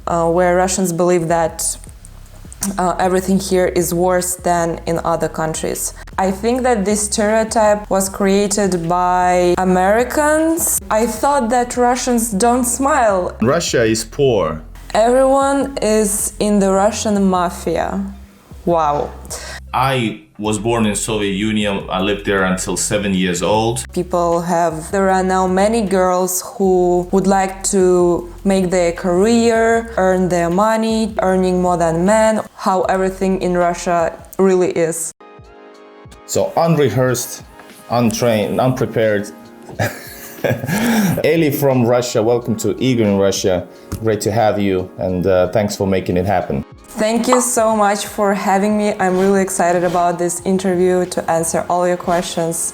where Russians believe that everything here is worse than in other countries. I think that this stereotype was created by Americans. I thought that Russians don't smile. Russia is poor. Everyone is in the Russian Mafia. Wow. I was born in Soviet Union. I lived there until 7 years old. There are now many girls who would like to make their career, earn their money, earning more than men, how everything in Russia really is. So unrehearsed, untrained, unprepared. Eli from Russia, welcome to Igor in Russia. Great to have you, and thanks for making it happen. Thank you so much for having me. I'm really excited about this interview to answer all your questions.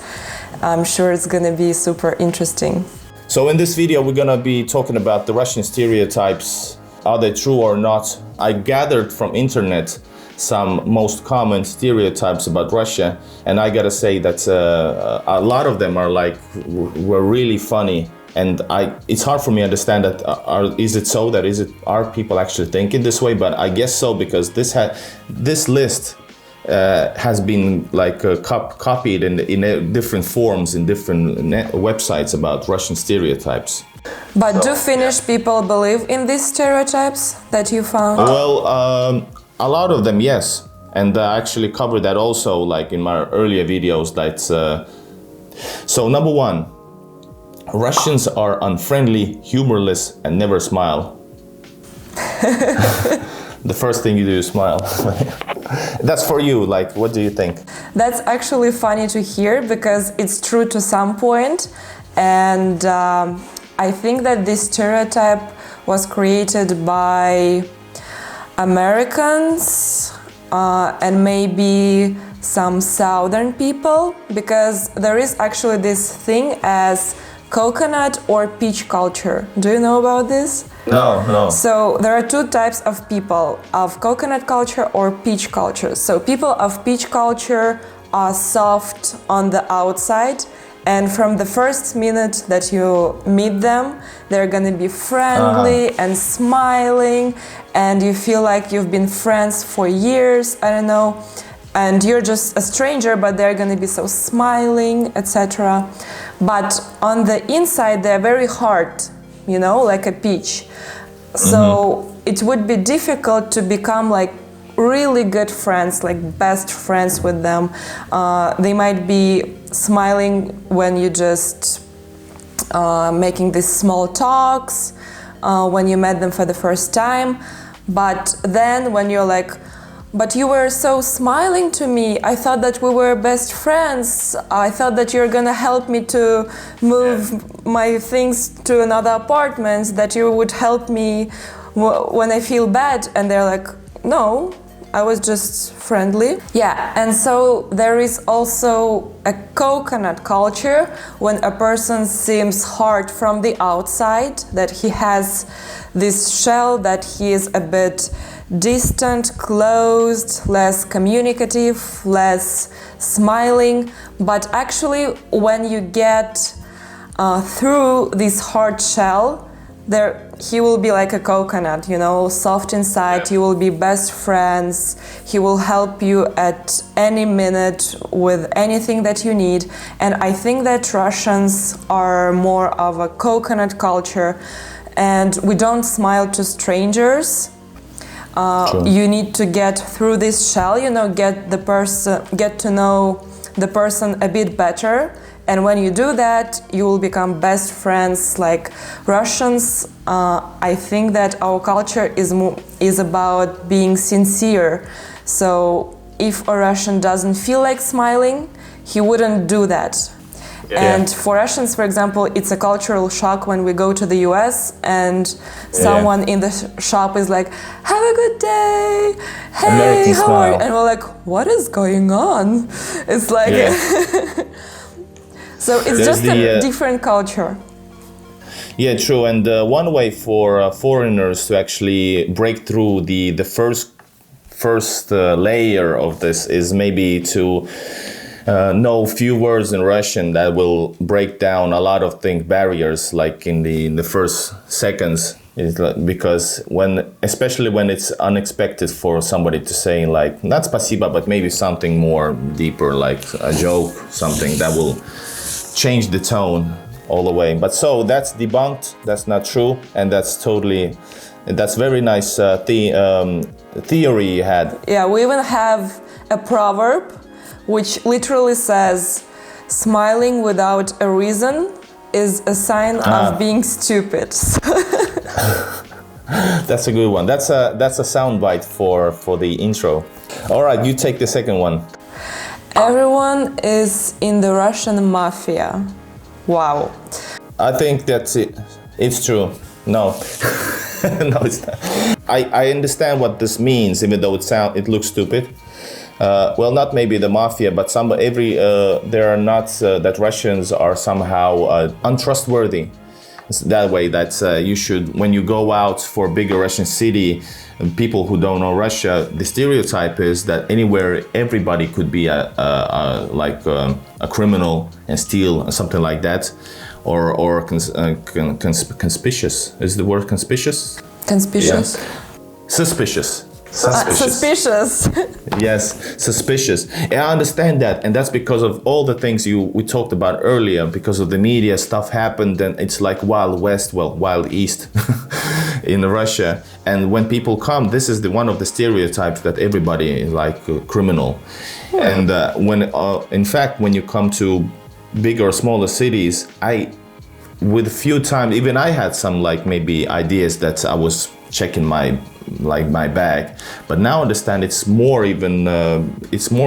I'm sure it's gonna be super interesting. So in this video, we're gonna be talking about the Russian stereotypes. Are they true or not? I gathered from internet some most common stereotypes about Russia, and I gotta say that a lot of them were really funny, and it's hard for me to understand that are people actually thinking this way? But I guess so, because this list has been copied in different forms in different websites about Russian stereotypes. But do Finnish people believe in these stereotypes that you found? Well, a lot of them, yes, and I actually covered that also, like in my earlier videos. So number one, Russians are unfriendly, humorless, and never smile. The first thing you do is smile. That's for you. What do you think? That's actually funny to hear, because it's true to some point, and I think that this stereotype was created by Americans and maybe some southern people, because there is actually this thing as coconut or peach culture. Do you know about this? No. So there are two types of people, of coconut culture or peach culture. So people of peach culture are soft on the outside, and from the first minute that you meet them, they're gonna be friendly and smiling, and you feel like you've been friends for years, I don't know, and you're just a stranger, but they're gonna be so smiling, etc. But on the inside, they're very hard, like a peach. So it would be difficult to become really good friends, best friends with them. They might be smiling when you just making these small talks, when you met them for the first time. But then when you're but you were so smiling to me, I thought that we were best friends. I thought that you're gonna help me to move my things to another apartment, that you would help me when I feel bad. And they're like, no, I was just friendly. Yeah, and so there is also a coconut culture, when a person seems hard from the outside, that he has this shell, that he is a bit distant, closed, less communicative, less smiling. But actually, when you get through this hard shell, he will be like a coconut, soft inside. You will be best friends. He will help you at any minute with anything that you need. And I think that Russians are more of a coconut culture, and we don't smile to strangers. You need to get through this shell, get to know the person a bit better. And when you do that, you will become best friends. Like Russians, I think that our culture is about being sincere. So if a Russian doesn't feel like smiling, he wouldn't do that. Yeah. And for Russians, for example, it's a cultural shock when we go to the US and someone in the shop is like, have a good day, hey, American how are you? smile. And we're like, what is going on? It's like, so it's There's just a different culture. Yeah, true. And one way for foreigners to actually break through the first layer of this is maybe to know few words in Russian that will break down a lot of barriers, like in the first seconds. Because especially when it's unexpected for somebody to say like, not spasiba, but maybe something more deeper, like a joke, something that will change the tone all the way. But so that's debunked, that's not true, and that's very nice theory you had. Yeah, we even have a proverb which literally says, smiling without a reason is a sign of being stupid. That's a good one. That's a soundbite for the intro. All right, you take the second one. Everyone is in the Russian Mafia. Wow. I think that's it. It's true. No. No, it's not. I understand what this means, even though it looks stupid. Well, not maybe the mafia, but there are not that Russians are somehow untrustworthy. It's that way that you should, when you go out for a bigger Russian city, people who don't know Russia, the stereotype is that anywhere everybody could be a criminal and steal something like that, or conspicuous. Is the word conspicuous? Conspicuous. Yeah. Suspicious. Suspicious. Yes, suspicious. And I understand that, and that's because of all the things we talked about earlier. Because of the media, stuff happened, and it's like Wild West, well, Wild East in Russia. And when people come, this is one of the stereotypes that everybody is like a criminal. Yeah. And in fact, when you come to bigger or smaller cities, with a few times, even I had some like maybe ideas that I was checking my bag, but now I understand it's more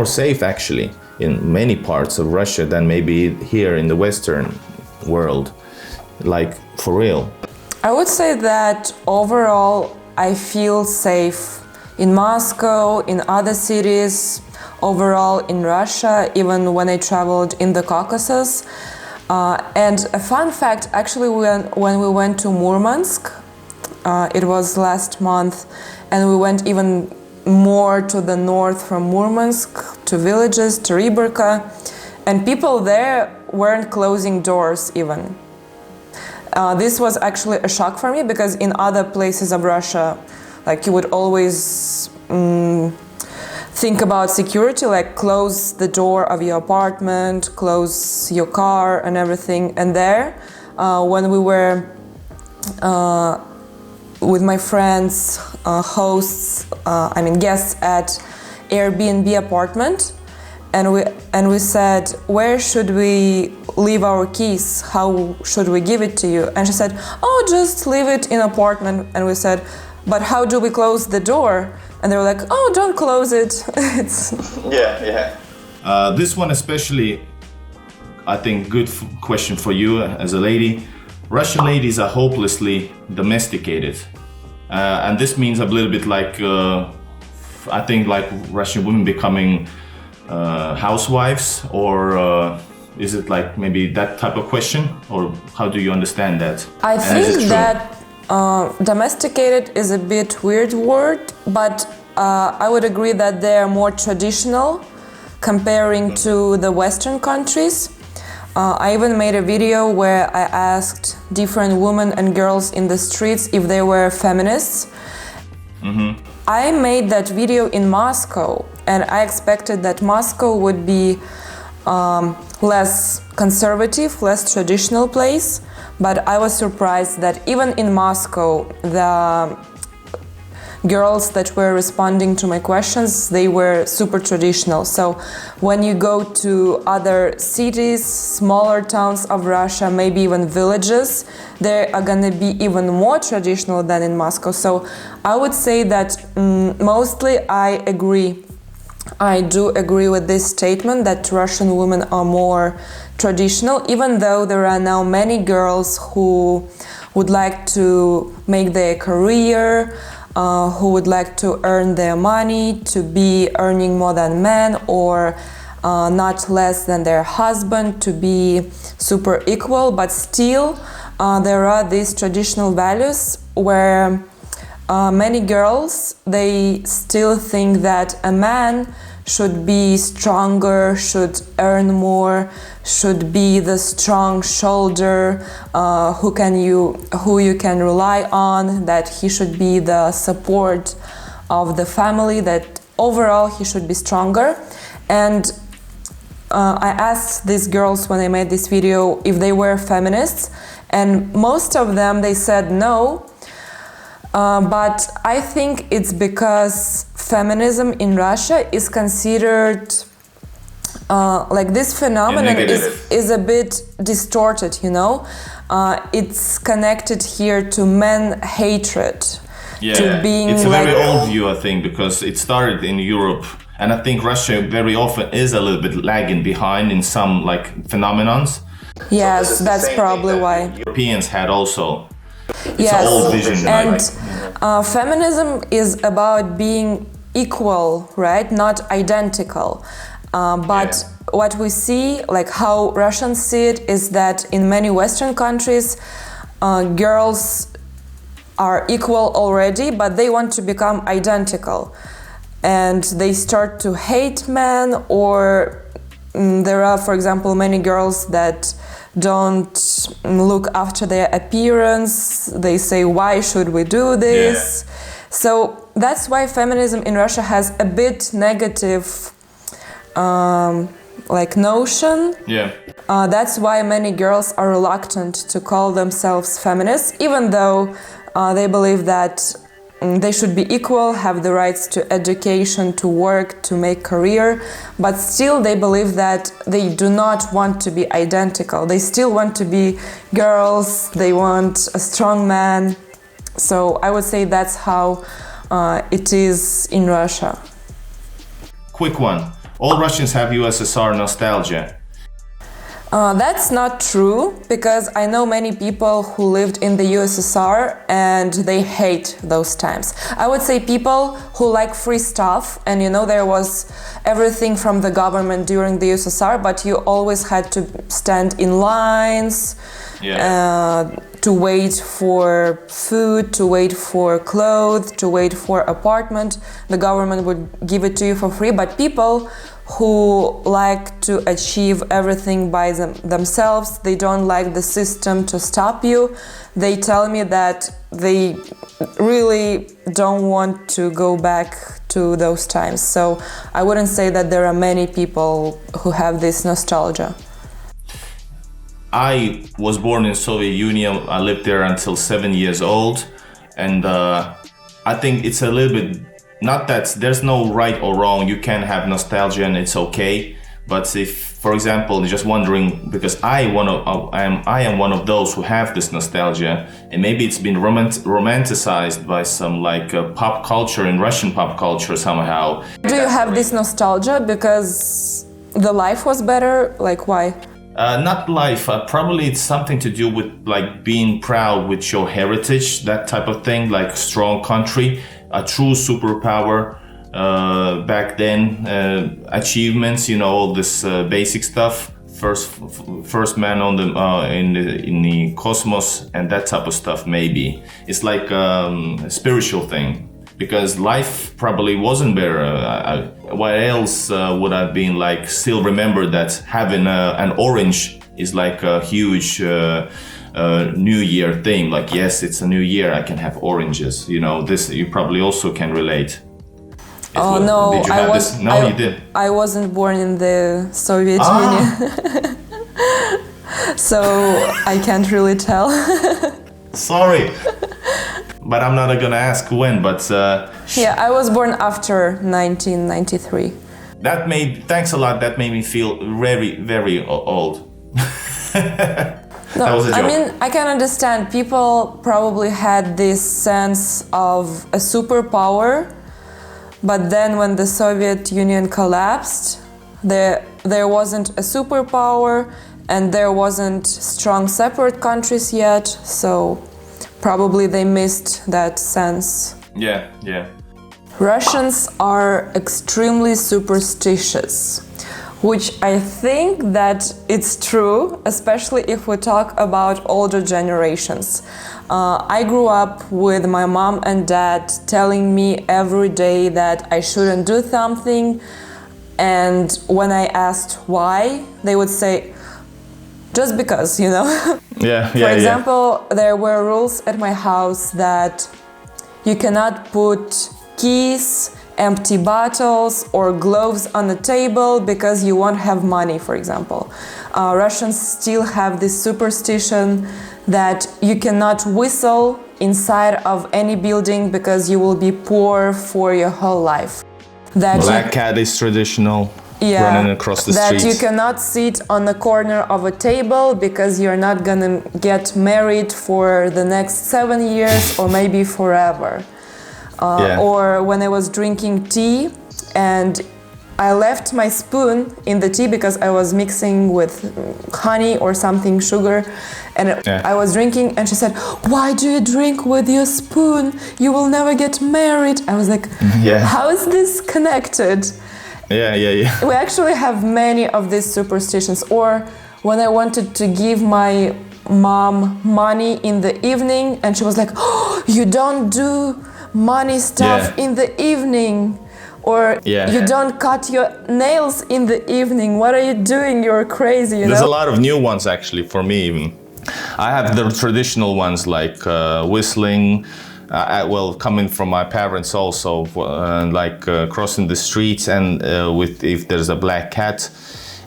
safe actually in many parts of Russia than maybe here in the Western world, like for real. I would say that overall I feel safe in Moscow, in other cities, overall in Russia, even when I traveled in the Caucasus. And a fun fact, actually, when we went to Murmansk, it was last month, and we went even more to the north from Murmansk, to villages, to Riberka, and people there weren't closing doors even. This was actually a shock for me, because in other places of Russia, like you would always think about security, like close the door of your apartment, close your car and everything. And there, when we were with my friends, hosts, guests at Airbnb apartment, and we said, where should we leave our keys? How should we give it to you? And she said, oh, just leave it in apartment. And we said, but how do we close the door? And they were like, oh, don't close it. Yeah. This one especially, I think, good question for you as a lady. Russian ladies are hopelessly domesticated. And this means a little bit like, I think, like Russian women becoming housewives, or is it like maybe that type of question? Or how do you understand that? I think that domesticated is a bit weird word, but I would agree that they're more traditional comparing to the Western countries. I even made a video where I asked different women and girls in the streets if they were feminists. Mm-hmm. I made that video in Moscow, and I expected that Moscow would be less conservative, less traditional place. But I was surprised that even in Moscow, the girls that were responding to my questions, they were super traditional. So when you go to other cities, smaller towns of Russia, maybe even villages, they are gonna be even more traditional than in Moscow. So I would say that mostly I agree. I do agree with this statement that Russian women are more traditional, even though there are now many girls who would like to make their career, who would like to earn their money, to be earning more than men, or not less than their husband, to be super equal. But still, there are these traditional values where many girls, they still think that a man should be stronger, should earn more, should be the strong shoulder who you can rely on, that he should be the support of the family, that overall he should be stronger. And I asked these girls when I made this video if they were feminists, and most of them, they said no. But I think it's because feminism in Russia is considered like this phenomenon is a bit distorted, you know. It's connected here to men hatred. Yeah, to being it's a like, very old view, I think, because it started in Europe, and I think Russia very often is a little bit lagging behind in some like phenomenons. Yes, So that's probably why. Europeans had also. It's yes, an old vision, and like, feminism is about being equal, right? Not identical. But what we see, like how Russians see it, is that in many Western countries, girls are equal already, but they want to become identical. And they start to hate men, or there are, for example, many girls that don't look after their appearance. They say, why should we do this? Yeah. So that's why feminism in Russia has a bit negative like notion. Yeah. That's why many girls are reluctant to call themselves feminists, even though they believe that they should be equal, have the rights to education, to work, to make career, but still they believe that they do not want to be identical. They still want to be girls, they want a strong man. So I would say that's how it is in Russia. Quick one. All Russians have USSR nostalgia. That's not true, because I know many people who lived in the USSR and they hate those times. I would say people who like free stuff, and you know, there was everything from the government during the USSR, but you always had to stand in lines, to wait for food, to wait for clothes, to wait for apartment. The government would give it to you for free, but people who like to achieve everything by themselves, they don't like the system to stop you. They tell me that they really don't want to go back to those times. So I wouldn't say that there are many people who have this nostalgia. I was born in Soviet Union. I lived there until 7 years old, and I think it's a little bit, not that there's no right or wrong. You can have nostalgia and it's okay. But if, for example, just wondering, because I am one of those who have this nostalgia, and maybe it's been romanticized by some like pop culture and Russian pop culture somehow. Do you have this nostalgia because the life was better? Like, why? Not life. Probably it's something to do with like being proud with your heritage, that type of thing, like strong country, a true superpower. Back then, achievements, you know, all this basic stuff. First man on the in the cosmos, and that type of stuff. Maybe it's like a spiritual thing, because life probably wasn't better. What else would have been like? Still remember that having an orange is like a huge New Year thing. Like, yes, it's a new year, I can have oranges. You know, this you probably also can relate. Oh no, did you have this? No, you did. I wasn't born in the Soviet Union, so I can't really tell. Sorry, but I'm not gonna ask when. But yeah, I was born after 1993. Thanks a lot. That made me feel very, very old. No, I mean, I can understand. People probably had this sense of a superpower. But then when the Soviet Union collapsed, there wasn't a superpower and there wasn't strong separate countries yet, so probably they missed that sense. Yeah. Russians are extremely superstitious, which I think that it's true, especially if we talk about older generations. I grew up with my mom and dad telling me every day that I shouldn't do something, and when I asked why, they would say, just because, you know. For example, there were rules at my house that you cannot put keys, empty bottles or gloves on the table because you won't have money, for example. Russians still have this superstition that you cannot whistle inside of any building because you will be poor for your whole life. That Black cat is traditional, running across the that streets. you cannot sit on the corner of a table because you're not gonna get married for the next 7 years or maybe forever. Or when I was drinking tea and I left my spoon in the tea because I was mixing with honey or something, sugar, and I was drinking, and she said, "Why do you drink with your spoon? You will never get married." I was like, how is this connected? We actually have many of these superstitions. Or when I wanted to give my mom money in the evening, and she was like, "Oh, you don't do money stuff in the evening." Or you don't cut your nails in the evening. What are you doing? You're crazy, There's a lot of new ones actually for me even. I have the traditional ones like whistling, coming from my parents also, crossing the streets and with if there's a black cat,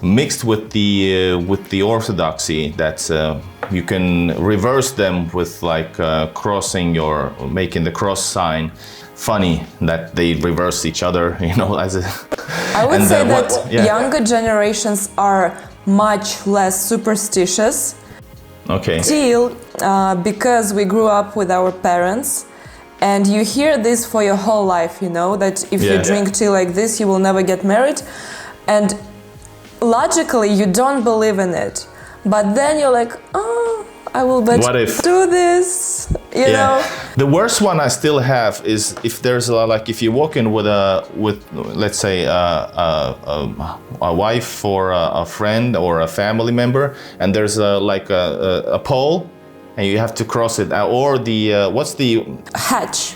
mixed with the orthodoxy that you can reverse them with crossing making the cross sign. Funny that they reverse each other, you know, as a... I would say that younger generations are much less superstitious. Still, because we grew up with our parents, and you hear this for your whole life, you know, that if you drink tea like this, you will never get married. And logically, you don't believe in it. But then you're like, oh, I will do this, you know. The worst one I still have is if there's if you walk in with let's say a wife or a friend or a family member, and there's a pole, and you have to cross it, or the what's the hatch?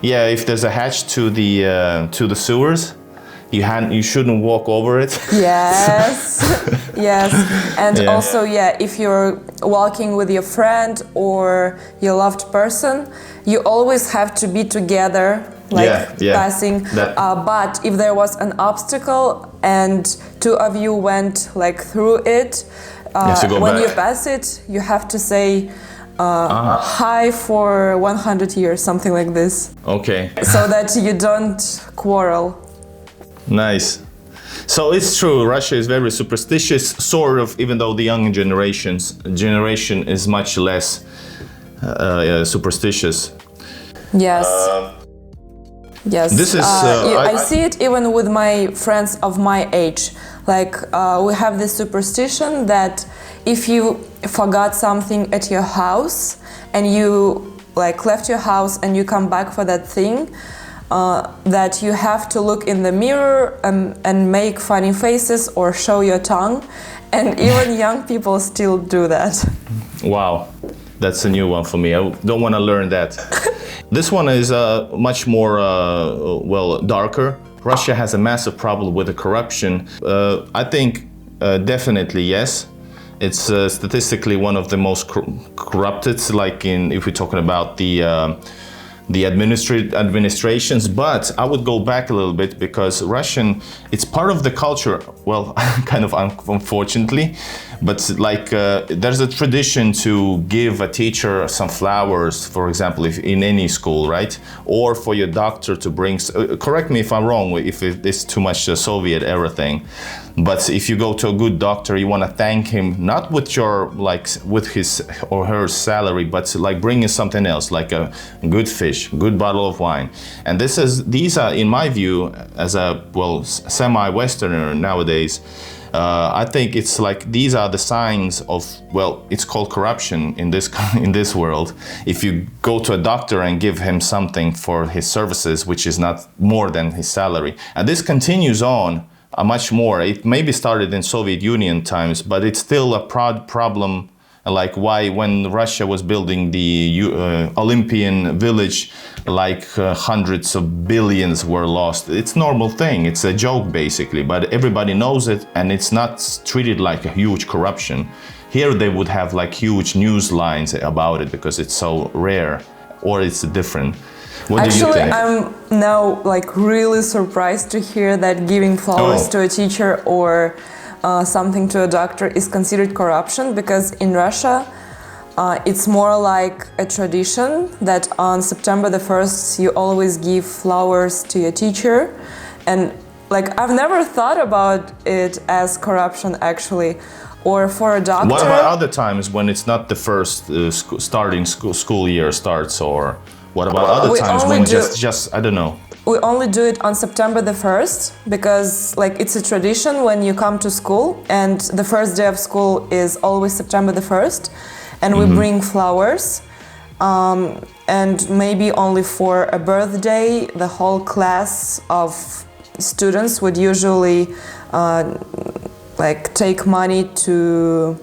Yeah, if there's a hatch to the sewers. You shouldn't walk over it. Yes, and also if you're walking with your friend or your loved person, you always have to be together, passing. But if there was an obstacle and two of you went through it, when you pass it, you have to say hi for 100 years, something like this. Okay. So that you don't quarrel. Nice. So it's true, Russia is very superstitious, sort of, even though the young generation is much less superstitious. Yes. This is. I see it even with my friends of my age. We have this superstition that if you forgot something at your house and you left your house and you come back for that thing, that you have to look in the mirror and make funny faces or show your tongue, and even young people still do that. Wow, that's a new one for me. I don't want to learn that. This one is much more, darker. Russia has a massive problem with the corruption. I think definitely yes. It's statistically one of the most corrupted, if we're talking about the administrations, but I would go back a little bit because Russian, it's part of the culture, kind of unfortunately, but there's a tradition to give a teacher some flowers, for example, if in any school, right? Or for your doctor to bring, correct me if I'm wrong, if it's too much Soviet era thing, but if you go to a good doctor, you want to thank him, not with with his or her salary, but bringing something else, like a good fish, good bottle of wine. And these are, in my view, as a, semi-Westerner nowadays, I think it's these are the signs of, it's called corruption in this world. If you go to a doctor and give him something for his services, which is not more than his salary. And this continues on much more. It maybe started in Soviet Union times, but it's still a problem Like why, when Russia was building the Olympian village, like hundreds of billions were lost. It's a normal thing. It's a joke basically, but everybody knows it, and it's not treated like a huge corruption. Here they would have like huge news lines about it because it's so rare, or it's different. What do you think? I'm now like really surprised to hear that giving flowers to a teacher or something to a doctor is considered corruption, because in Russia it's more like a tradition that on September the 1st you always give flowers to your teacher, and like I've never thought about it as corruption actually. Or for a doctor. What about other times when it's not the first starting school year starts, or what about other times when just I don't know? We only do it on September the 1st because like it's a tradition when you come to school, and the first day of school is always September the 1st, and we bring flowers, and maybe only for a birthday the whole class of students would usually like take money to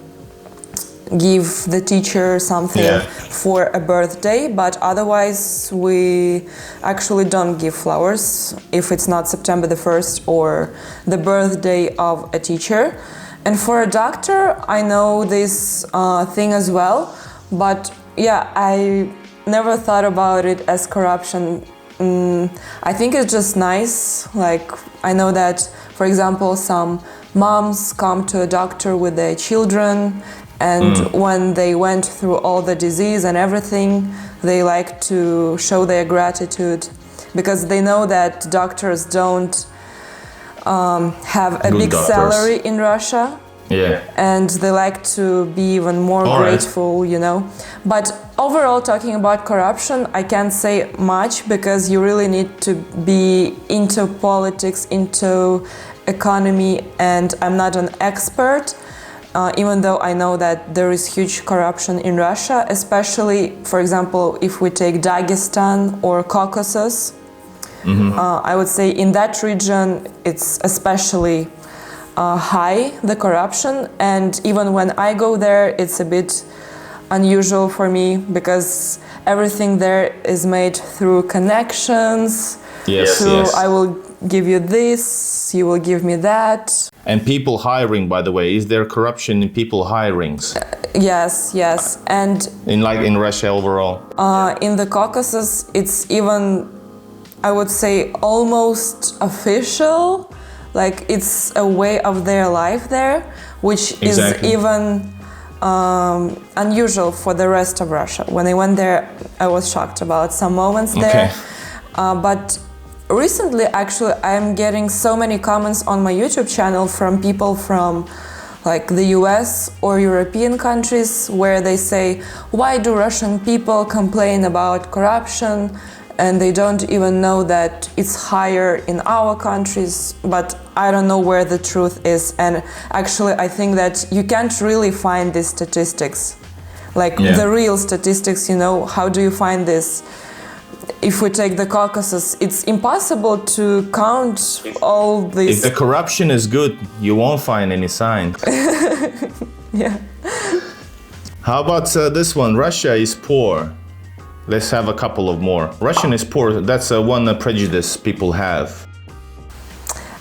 give the teacher something for a birthday, but otherwise we actually don't give flowers if it's not September the 1st or the birthday of a teacher. And for a doctor, I know this thing as well, but yeah, I never thought about it as corruption. I think it's just nice. Like I know that, for example, some moms come to a doctor with their children, and when they went through all the disease and everything, they like to show their gratitude because they know that doctors don't have a big salary in Russia. Yeah. And they like to be even more grateful, you know. But overall, talking about corruption, I can't say much because you really need to be into politics, into economy, and I'm not an expert, even though I know that there is huge corruption in Russia, especially, for example, if we take Dagestan or Caucasus. I would say in that region it's especially high, the corruption, and even when I go there it's a bit unusual for me because everything there is made through connections. I will give you this, you will give me that. And people hiring, by the way, is there corruption in people hirings? Yes, and in Russia overall? In the Caucasus, it's even, I would say, almost official. Like it's a way of their life there, which is even unusual for the rest of Russia. When I went there, I was shocked about some moments there. But recently, actually, I'm getting so many comments on my YouTube channel from people from like the US or European countries where they say, why do Russian people complain about corruption? And they don't even know that it's higher in our countries, but I don't know where the truth is. And actually, I think that you can't really find these statistics, like the real statistics, you know, how do you find this? If we take the Caucasus, it's impossible to count all these. If the corruption is good, you won't find any signs. Yeah. How about this one? Russia is poor. Let's have a couple of more. Russian is poor. That's one prejudice people have.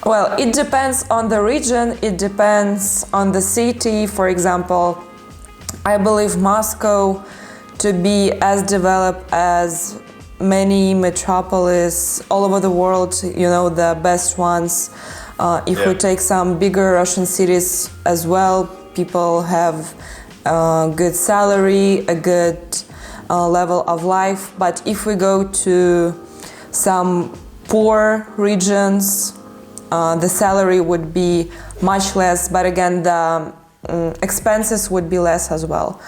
Well, it depends on the region. It depends on the city. For example, I believe Moscow to be as developed as many metropolis all over the world, you know, the best ones. If we take some bigger Russian cities as well, people have a good salary, a good level of life. But if we go to some poor regions, the salary would be much less, but again, the expenses would be less as well.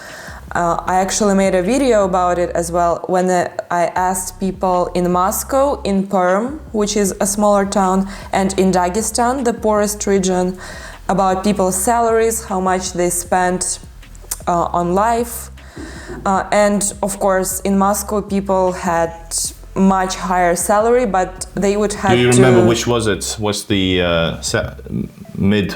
I actually made a video about it as well when I asked people in Moscow, in Perm, which is a smaller town, and in Dagestan, the poorest region, about people's salaries, how much they spent on life. And of course, in Moscow, people had much higher salary, but they would have to... Do you remember which was it? Was the mid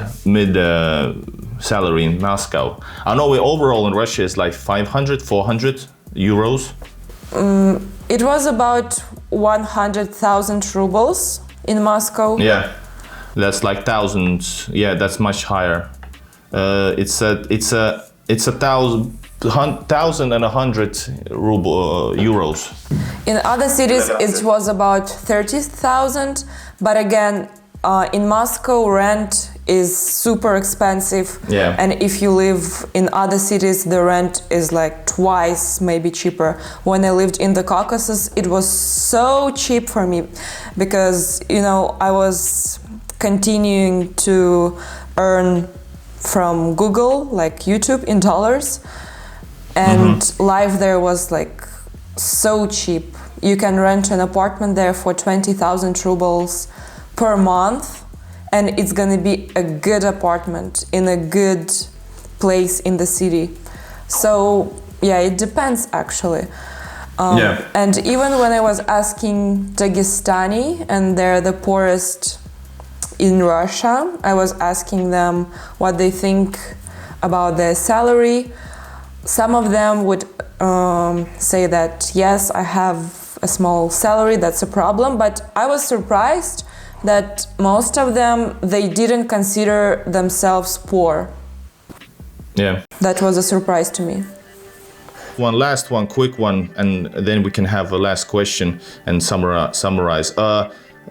salary in Moscow? I know overall in Russia is like 500, 400 euros. It was about 100,000 rubles in Moscow. Yeah, that's like thousands. Yeah, that's much higher. It's a thousand and 100 ruble euros. In other cities, it was about 30,000. But again, in Moscow, rent is super expensive. Yeah. And if you live in other cities, the rent is like twice, maybe cheaper. When I lived in the Caucasus, it was so cheap for me because, I was continuing to earn from Google, like YouTube, in dollars. And life there was like so cheap. You can rent an apartment there for 20,000 rubles per month, and it's gonna be a good apartment in a good place in the city. So yeah, it depends actually. And even when I was asking Dagestani, and they're the poorest in Russia, I was asking them what they think about their salary. Some of them would say that, yes, I have a small salary, that's a problem. But I was surprised that most of them, they didn't consider themselves poor. Yeah. That was a surprise to me. One quick one, and then we can have a last question and summarize.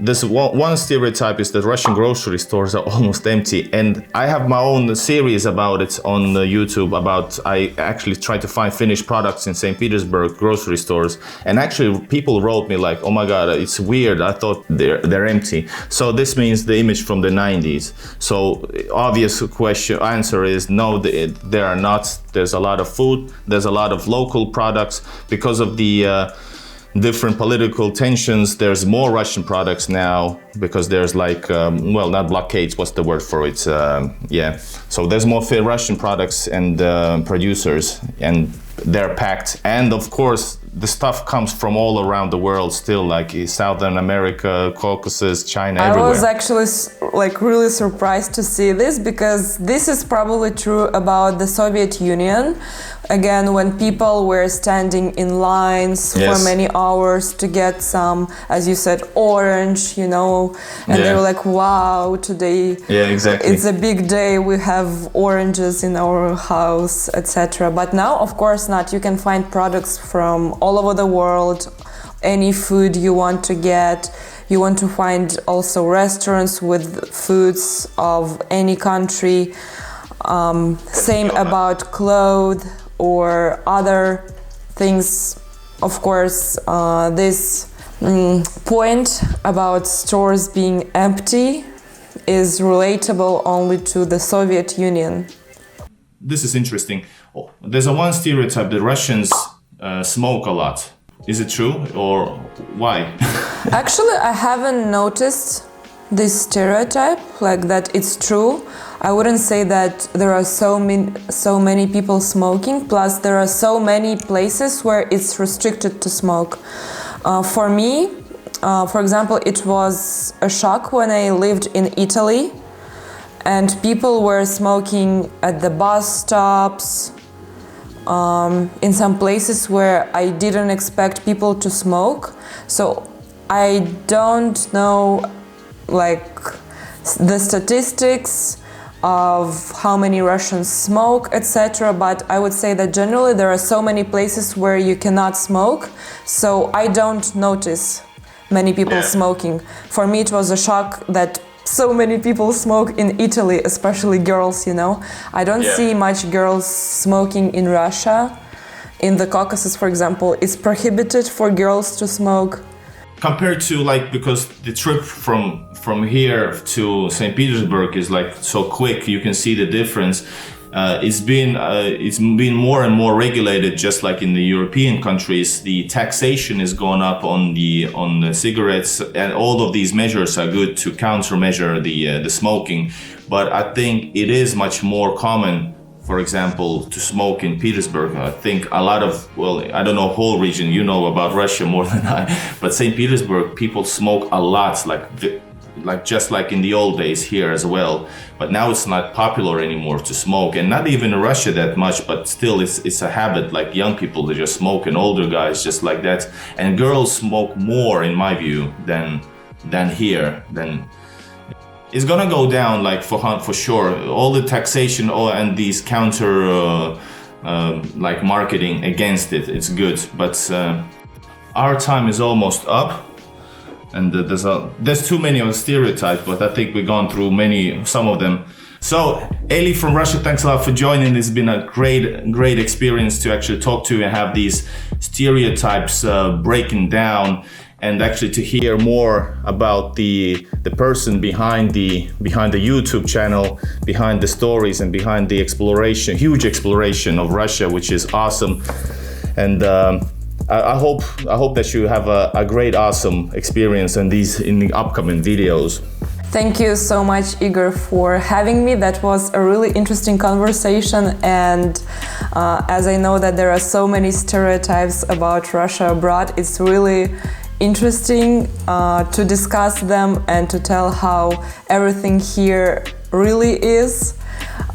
This one stereotype is that Russian grocery stores are almost empty, and I have my own series about it on YouTube. I actually try to find finished products in St. Petersburg grocery stores, and actually people wrote me like, "Oh my God, it's weird. I thought they're empty." So this means the image from the 90s. So obvious answer is no, they are not. There's a lot of food. There's a lot of local products because of the different political tensions. There's more Russian products now because there's like, not blockades, what's the word for it? So there's more Russian products and producers, and they're packed. And of course, the stuff comes from all around the world still, like Southern America, Caucasus, China, everywhere. I was actually like really surprised to see this, because this is probably true about the Soviet Union. Again, when people were standing in lines for many hours to get some, as you said, orange, and they were like, wow, today it's a big day, we have oranges in our house, etc. But now, of course not. You can find products from all over the world, any food you want to get. You want to find also restaurants with foods of any country. Same about clothes or other things. Of course, this point about stores being empty is relatable only to the Soviet Union. This is interesting. There's one stereotype that Russians smoke a lot. Is it true, or why? Actually, I haven't noticed this stereotype, like that it's true. I wouldn't say that there are so many people smoking, plus there are so many places where it's restricted to smoke. For me, for example, it was a shock when I lived in Italy and people were smoking at the bus stops, in some places where I didn't expect people to smoke. So I don't know like the statistics of how many Russians smoke, etc. But I would say that generally there are so many places where you cannot smoke, so I don't notice many people smoking. For me it was a shock that so many people smoke in Italy, especially girls, I don't see much girls smoking in Russia. In the Caucasus, for example, it's prohibited for girls to smoke. Compared to because the trip from here to St. Petersburg is like so quick, you can see the difference. It's been more and more regulated, just like in the European countries. The taxation is going up on the cigarettes, and all of these measures are good to countermeasure the smoking. But I think it is much more common, for example, to smoke in Petersburg. I think a lot of, I don't know whole region, you know about Russia more than I, but St. Petersburg, people smoke a lot, like just like in the old days here as well. But now it's not popular anymore to smoke, and not even in Russia that much, but still it's a habit. Like young people, they just smoke, and older guys just like that. And girls smoke more, in my view, than here. It's gonna go down, like for sure. All the taxation and these counter like marketing against it, it's good. But our time is almost up, and there's too many of the stereotypes. But I think we've gone through some of them. So Eli from Russia, thanks a lot for joining. It's been a great experience to actually talk to you and have these stereotypes breaking down, and actually to hear more about the person behind the YouTube channel, behind the stories, and behind the huge exploration of Russia, which is awesome. And I hope that you have a great, awesome experience in the upcoming videos. Thank you so much, Igor, for having me. That was a really interesting conversation, and as I know that there are so many stereotypes about Russia abroad, it's really interesting to discuss them and to tell how everything here really is.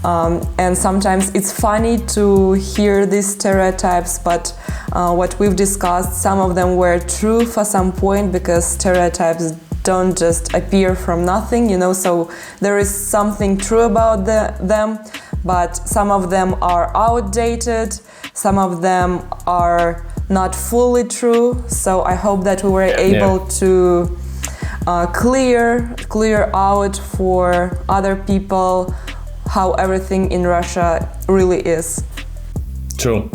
And sometimes it's funny to hear these stereotypes, but what we've discussed, some of them were true for some point, because stereotypes don't just appear from nothing, so there is something true about them, but some of them are outdated, some of them are not fully true. So I hope that we were able to clear out for other people how everything in Russia really is. True.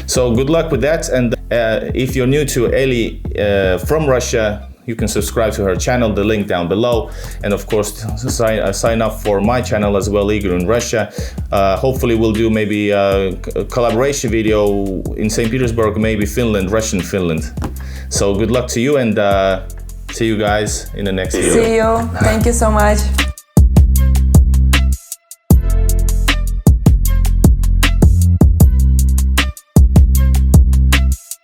So good luck with that. And if you're new to Eli from Russia, you can subscribe to her channel, the link down below. And of course, sign up for my channel as well, Igor in Russia. Hopefully we'll do maybe a collaboration video in St. Petersburg, maybe Finland, Russian Finland. So good luck to you, and see you guys in the next video. See you. Thank you so much.